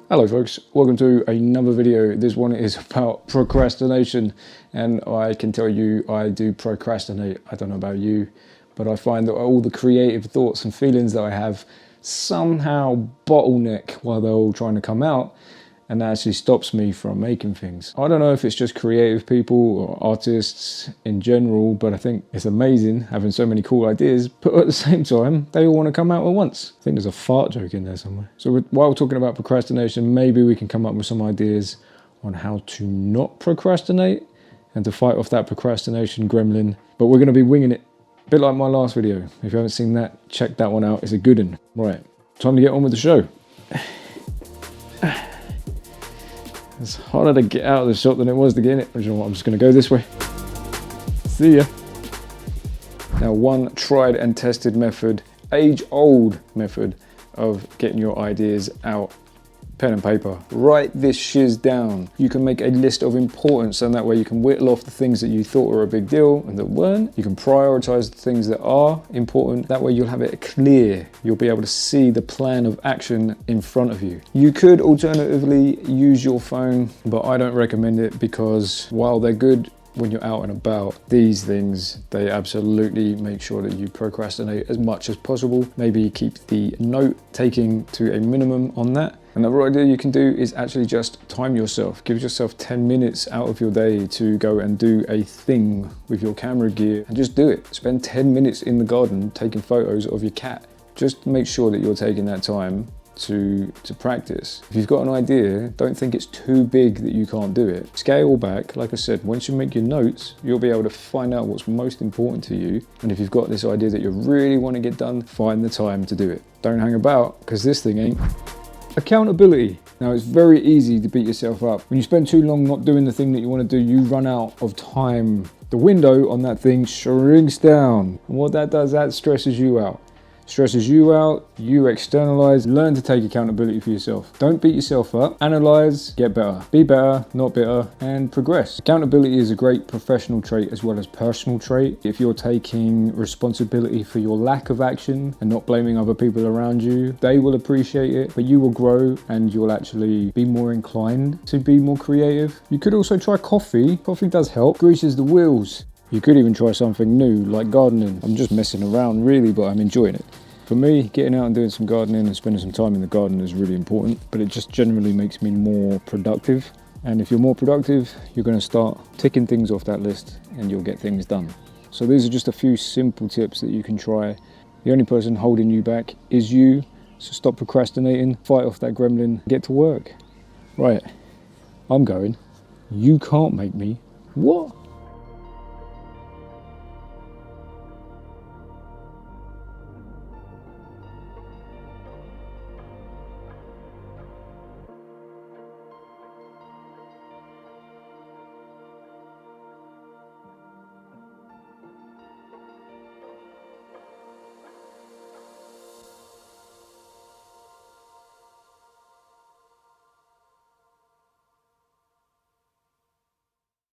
Hello folks, welcome to another video. This one is about procrastination, and I can tell you I do procrastinate. I don't know about you, but I find that all the creative thoughts and feelings that I have somehow bottleneck while they're all trying to come out, and that actually stops me from making things. I don't know if it's just creative people or artists in general, but I think it's amazing having so many cool ideas, but at the same time, they all want to come out at once. I think there's a fart joke in there somewhere. So while we're talking about procrastination, maybe we can come up with some ideas on how to not procrastinate and to fight off that procrastination gremlin. But we're going to be winging it, a bit like my last video. If you haven't seen that, check that one out. It's a good one. Right, time to get on with the show. It's harder to get out of the shot than it was to get in it. You know what, I'm just going to go this way. See ya. Now, one tried and tested method, age-old method of getting your ideas out. Pen and paper. Write this shiz down. You can make a list of importance, and that way you can whittle off the things that you thought were a big deal and that weren't. You can prioritize the things that are important. That way you'll have it clear. You'll be able to see the plan of action in front of you. You could alternatively use your phone, but I don't recommend it because while they're good when you're out and about, these things, they absolutely make sure that you procrastinate as much as possible. Maybe keep the note taking to a minimum on that. Another idea you can do is actually just time yourself. Give yourself 10 minutes out of your day to go and do a thing with your camera gear, and just do it. Spend 10 minutes in the garden taking photos of your cat. Just make sure that you're taking that time to practice. If you've got an idea, don't think it's too big that you can't do it. Scale back. Like I said, once you make your notes, you'll be able to find out what's most important to you. And if you've got this idea that you really want to get done, find the time to do it. Don't hang about, because this thing ain't. Accountability. Now, it's very easy to beat yourself up. When you spend too long not doing the thing that you want to do, you run out of time. The window on that thing shrinks down. And what that does, that stresses you out. Stresses you out, you externalize, learn to take accountability for yourself. Don't beat yourself up, analyze, get better. Be better, not bitter, and progress. Accountability is a great professional trait as well as personal trait. If you're taking responsibility for your lack of action and not blaming other people around you, they will appreciate it, but you will grow and you'll actually be more inclined to be more creative. You could also try coffee. Coffee does help, greases the wheels. You could even try something new, like gardening. I'm just messing around really, but I'm enjoying it. For me, getting out and doing some gardening and spending some time in the garden is really important, but it just generally makes me more productive. And if you're more productive, you're going to start ticking things off that list and you'll get things done. So these are just a few simple tips that you can try. The only person holding you back is you, so stop procrastinating, fight off that gremlin, get to work. Right, I'm going. You can't make me. What?